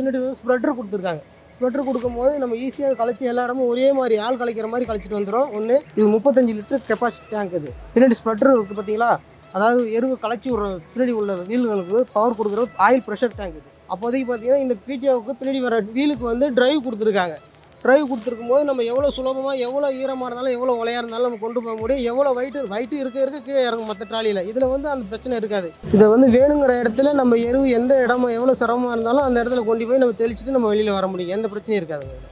பின்னாடி வந்து ஸ்ப்ரெட்டர் கொடுத்துருக்காங்க. ஸ்ப்ரெட்டர் கொடுக்கும்போது நம்ம ஈஸியாக கழிச்சு எல்லா இடமும் ஒரே மாதிரி ஆள் கலைக்கிற மாதிரி கழிச்சிட்டு வந்துடும். ஒன்று இது 35 லிட்டர் கெப்பாசிட்டி டேங்க். இது பின்னாடி ஸ்ப்ரெட்டர் இருக்குது பார்த்தீங்களா, அதாவது எருவு கலைச்சி விட்ற பின்னாடி உள்ள வீல்களுக்கு பவர் கொடுக்குற ஆயில் ப்ரெஷர் டேங்க். இது அப்போதைக்கு பார்த்தீங்கன்னா இந்த பிடிஓவுக்கு பின்னாடி வர வீலுக்கு வந்து டிரைவ் கொடுத்துருக்காங்க. டிரைவ் கொடுத்துருக்கும் போது நம்ம எவ்வளோ சுலபமாக எவ்வளோ ஈரமாக இருந்தாலும் எவ்வளோ உலையாக இருந்தாலும் நம்ம கொண்டு போக முடியும். எவ்வளோ வயிட்டு இருக்க கீழே இறங்கும் மற்ற ட்ராலியில். இதில் வந்து அந்த பிரச்சனை இருக்காது. இதை வந்து வேணுங்கிற இடத்துல நம்ம எருவு எந்த இடமா எவ்வளோ சிரமமாக இருந்தாலும் அந்த இடத்துல கொண்டு போய் நம்ம தெளிச்சுட்டு நம்ம வெளியில் வர முடியும். எந்த பிரச்சனையும் இருக்காதுங்க.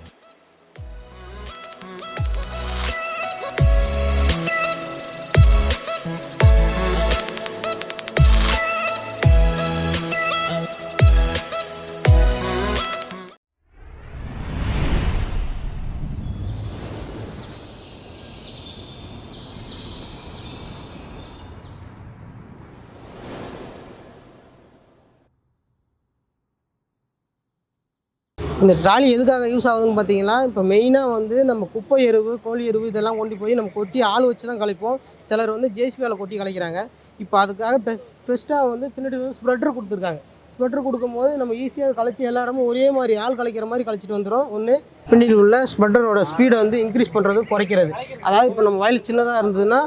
இந்த ட்ராலி எதுக்காக யூஸ் ஆகுதுன்னு பார்த்தீங்கன்னா, இப்போ மெயினாக வந்து நம்ம குப்பை எருவு, கோழி எருவு இதெல்லாம் கொண்டு போய் நம்ம கொட்டி ஆள் வச்சு தான் கலைப்போம். சிலர் வந்து ஜேசிபியால் கொட்டி கலைக்கிறாங்க. இப்போ அதுக்காக பெஸ்ட்டாக வந்து பின்னாடி வந்து ஸ்ப்ரெட்டர் கொடுத்துருக்காங்க. ஸ்ப்ரெட்டர் கொடுக்கும்போது நம்ம ஈஸியாக கலைச்சி எல்லா இடமும் ஒரே மாதிரி ஆள் கலைக்கிற மாதிரி கழிச்சிட்டு வந்துடும். ஒன்று பின்னாடி உள்ள ஸ்ப்ரெட்டரோட ஸ்பீடை வந்து இன்க்ரீஸ் பண்ணுறது, குறைக்கிறது. அதாவது இப்போ நம்ம வயல் சின்னதாக இருந்ததுன்னா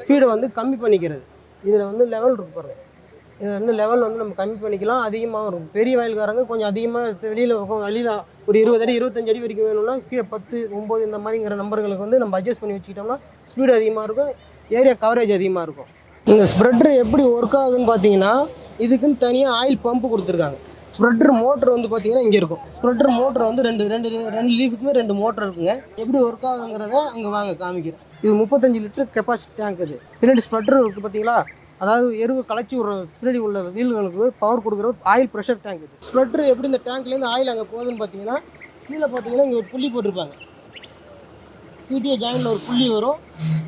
ஸ்பீடை வந்து கம்மி பண்ணிக்கிறது. இதில் வந்து லெவல் இருக்கு பாருங்க. இது வந்து லெவல் வந்து நம்ம கம்மி பண்ணிக்கலாம். அதிகமாக இருக்கும். பெரிய வயல்காரங்க கொஞ்சம் அதிகமாக வெளியில் ஒரு 20 அடி 25 அடி வரைக்கும் வேணும்னா கீழே 10, 9 இந்த மாதிரிங்கிற நம்பர்களுக்கு வந்து நம்ம அட்ஜஸ்ட் பண்ணி வச்சுக்கிட்டோம்னா ஸ்பீடு அதிகமாக இருக்கும், ஏரியா கவரேஜ் அதிகமாக இருக்கும். இந்த ஸ்ப்ரெட்டர் எப்படி ஒர்க் ஆகுதுன்னு பார்த்தீங்கன்னா, இதுக்குன்னு தனியாக ஆயில் பம்பு கொடுத்துருக்காங்க. ஸ்ப்ரெட்டர் மோட்டர் வந்து பார்த்தீங்கன்னா இங்கே இருக்கும். ஸ்ப்ரெட்டர் மோட்டர் வந்து ரெண்டு லீஃபுக்குமே 2 மோட்டர் இருக்குங்க. எப்படி ஒர்க் ஆகுங்கிறத அங்கே வாங்க காமிக்கிறேன். இது 35 லிட்டர் கெப்பாசிட்டி டேங்க். இது பின்னாடி ஸ்ப்ரெட்டர் இருக்குது பார்த்தீங்களா, அதாவது எருவு கலைச்சி விட்ற பின்னாடி உள்ள வீல்களுக்கு பவர் கொடுக்குற ஆயில் ப்ரெஷர் டேங்க். இது ஸ்ப்ரெட்டர் எப்படி இந்த டேங்க்லேருந்து ஆயில் அங்கே போகுதுன்னு பார்த்தீங்கன்னா, கீழே பார்த்தீங்கன்னா இங்கே ஒரு புள்ளி போட்டிருப்பாங்க. பிடிஏ ஜாயிண்டில் ஒரு புள்ளி வரும்.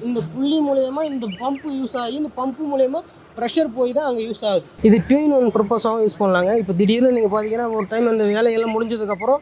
இந்த புள்ளி மூலயமா இந்த பம்பு யூஸ் ஆகி இந்த பம்பு மூலயமா ப்ரெஷர் போய் தான் அங்கே யூஸ் ஆகுது. இது ட்யூன் ஒன் ப்ரப்போஸாகவும் யூஸ் பண்ணலாங்க. இப்போ திடீர்னு நீங்கள் பார்த்தீங்கன்னா ஒரு டைம் அந்த வேலையெல்லாம் முடிஞ்சதுக்கப்புறம்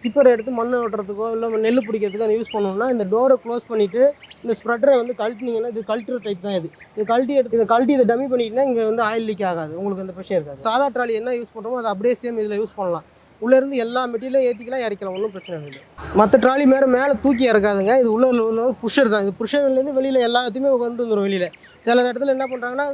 டிப்பரை எடுத்து மண் ஓட்டுறதுக்கோ இல்லை நெல் பிடிக்கிறதுக்கோ அதை யூஸ் பண்ணணும்னா இந்த டோரை க்ளோஸ் பண்ணிவிட்டு இந்த ஸ்ப்ரெட்டரை வந்து கழட்டினீங்கன்னா, இது கல்ட்டுற டைப் தான். இது கழட்டி இதை டம்மி பண்ணிட்டீங்கன்னா இங்கே வந்து ஆயில் லீக் ஆகாது. உங்களுக்கு அந்த பிரச்சனை இருக்காது. சாதா ட்ராலி என்ன யூஸ் பண்ணுறோமோ அதை அப்படியே சேம் இதில் யூஸ் பண்ணலாம். உள்ளேருந்து எல்லா மெட்டீரியலும் ஏற்றிக்கலாம், இறக்கலாம். ஒன்றும் பிரச்சனை இல்லை. மற்ற ட்ராலி மேலே தூக்கி இறக்காதுங்க. இது உள்ள புஷர் தான். இது புஷர்லேருந்து வெளியில் எல்லாத்தையுமே கொண்டு வந்துடும் வெளியில். சில இடத்துல என்ன பண்ணுறாங்கன்னா,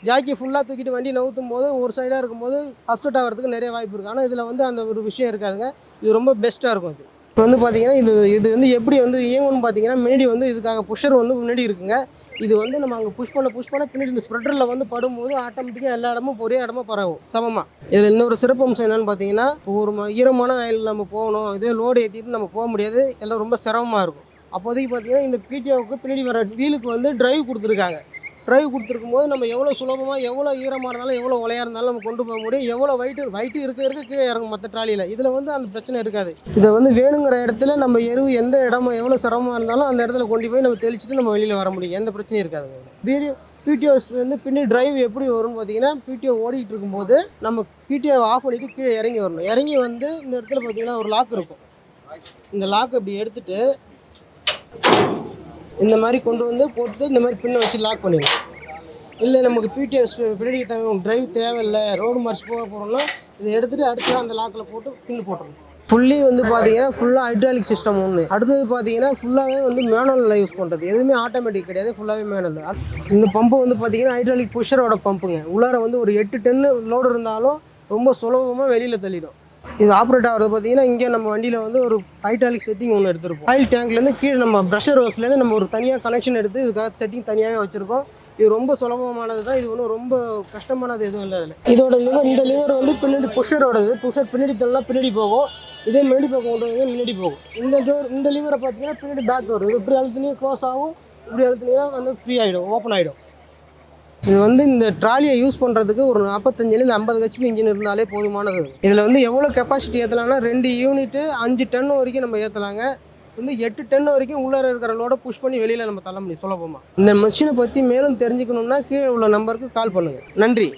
ஜாக்கி ஃபுல்லாக தூக்கிட்டு வண்டி நவுத்தும் போது ஒரு சைடாக இருக்கும்போது அப்செட் ஆகிறதுக்கு நிறைய வாய்ப்பு இருக்குது. ஆனால் இதில் வந்து அந்த ஒரு விஷயம் இருக்காதுங்க. இது ரொம்ப பெஸ்ட்டாக இருக்கும். இது இப்போ வந்து பார்த்தீங்கன்னா இது வந்து எப்படி வந்து இயங்கும்னு பார்த்தீங்கன்னா, முன்னாடி வந்து இதுக்காக புஷர் வந்து முன்னாடி இருக்குங்க. இது வந்து நம்ம அங்கே புஷ் பண்ண பின்னாடி இந்த ஸ்ப்ரெட்டரில் வந்து படும்போது ஆட்டோமேட்டிக்காக எல்லா இடமும் ஒரே இடமா பரவும் சமமாக. இதில் இன்னொரு சிறப்பு அம்சம் என்னென்னு பார்த்தீங்கன்னா, ஒரு ஈரமான வயலில் நம்ம போகணும், இதே லோடு ஏற்றிட்டு நம்ம போக முடியாது, எல்லாம் ரொம்ப சிரமமாக இருக்கும். அப்போதைக்கு பார்த்தீங்கன்னா இந்த பிடிஓவுக்கு பின்னாடி வர வீலுக்கு வந்து டிரைவ் கொடுத்துருக்காங்க. டிரைவ் கொடுத்துருக்கும் போது நம்ம எவ்வளோ சுலபமாக எவ்வளோ ஈரமாக இருந்தாலும் எவ்வளோ உலையாக இருந்தாலும் நம்ம கொண்டு போக முடியும். எவ்வளோ வயிட்டு இருக்க கீழே இறங்கும் மற்ற ட்ராலியில். இதில் வந்து அந்த பிரச்சனை இருக்காது. இதை வந்து வேணுங்கிற இடத்துல நம்ம எருவு எந்த இடமா எவ்வளோ சிரமமாக இருந்தாலும் அந்த இடத்துல கொண்டு போய் நம்ம தெளிச்சுட்டு நம்ம வெளியில் வர முடியும். எந்த பிரச்சனையும் இருக்காதுங்க. பிடிஓஸ் வந்து பின்னாடி டிரைவ் எப்படி வரும்னு பார்த்தீங்கன்னா, பிடிஓ ஓடிட்டு இருக்கும்போது நம்ம பிடிஓ ஆஃப் பண்ணிவிட்டு கீழே இறங்கி வரணும். இறங்கி வந்து இந்த இடத்துல பார்த்தீங்கன்னா ஒரு லாக் இருக்கும். இந்த லாக் அப்படி எடுத்துகிட்டு இந்த மாதிரி கொண்டு வந்து போட்டு இந்த மாதிரி பின்னை வச்சு லாக் பண்ணிடணும். இல்லை நமக்கு பிடிஎஸ் பின்னாடி டிரைவ் தேவையில்லை, ரோடு மார்ச் போக போகிறோம்னா இதை எடுத்துகிட்டு அடுத்து அந்த லாக்கில் போட்டு பின்னு போட்டுருணும். ஃபுல்லி வந்து பார்த்தீங்கன்னா ஃபுல்லாக ஹைட்ராலிக் சிஸ்டம் ஒன்று. அடுத்தது பார்த்தீங்கன்னா ஃபுல்லாகவே வந்து மேனுவலில் யூஸ் பண்ணுறது. எதுவுமே ஆட்டோமேட்டிக் கிடையாது, ஃபுல்லாகவே மேனுவல். இந்த பம்பு வந்து பார்த்தீங்கன்னா ஹைட்ராலிக் புஷரோட பம்புங்க. உள்ளார வந்து ஒரு 8 டன்னு லோடு இருந்தாலும் ரொம்ப சுலபமாக வெளியில் தள்ளிடும். இது ஆப்ரேட் ஆகிறது பார்த்தீங்கன்னா இங்கே நம்ம வண்டியில் வந்து ஒரு ஹைட்ராலிக் செட்டிங் ஒன்று எடுத்துருப்போம். ஆயில் டேங்க்லேருந்து கீழே நம்ம ப்ரெஷர் ஹோஸ்லேருந்து நம்ம ஒரு தனியாக கனெக்ஷன் எடுத்து இதுக்காக செட்டிங் தனியாகவே வச்சுருக்கோம். இது ரொம்ப சுலபமானது தான். இது ஒன்றும் ரொம்ப கஷ்டமானது எதுவும் இல்லை. அதில் இந்த லிவர் வந்து பின்னாடி புஷரோடது. புஷர் பின்னாடி தள்ளலாம் பின்னாடி போகும். இதே முன்னாடி பக்கம் கொண்டு வந்து முன்னாடி போகும். இந்த லிவரை பார்த்தீங்கன்னா பின்னாடி பேக் வரும். இது இப்படி அழுத்தினியும் க்ளோஸ் ஆகும், இப்படி அழுத்தினியும் வந்து ஃப்ரீ ஆகிடும், ஓப்பன் ஆகிடும். இது வந்து இந்த ட்ராலியை யூஸ் பண்ணுறதுக்கு ஒரு 45 50 ஹெச்பி இன்ஜின் இருந்தாலே போதுமானது. இதில் வந்து எவ்வளோ கெப்பாசிட்டி ஏற்றலாம்னா 2 யூனிட்டு 5 டன் வரைக்கும் நம்ம ஏற்றலாங்க. வந்து 8 டன் வரைக்கும் உள்ளே இருக்கிற லோட புஷ் பண்ணி வெளியில் நம்ம தள்ள முடியும் சுலபமாக. இந்த மிஷினை பற்றி மேலும் தெரிஞ்சுக்கணுன்னா கீழே உள்ள நம்பருக்கு கால் பண்ணுங்கள். நன்றி.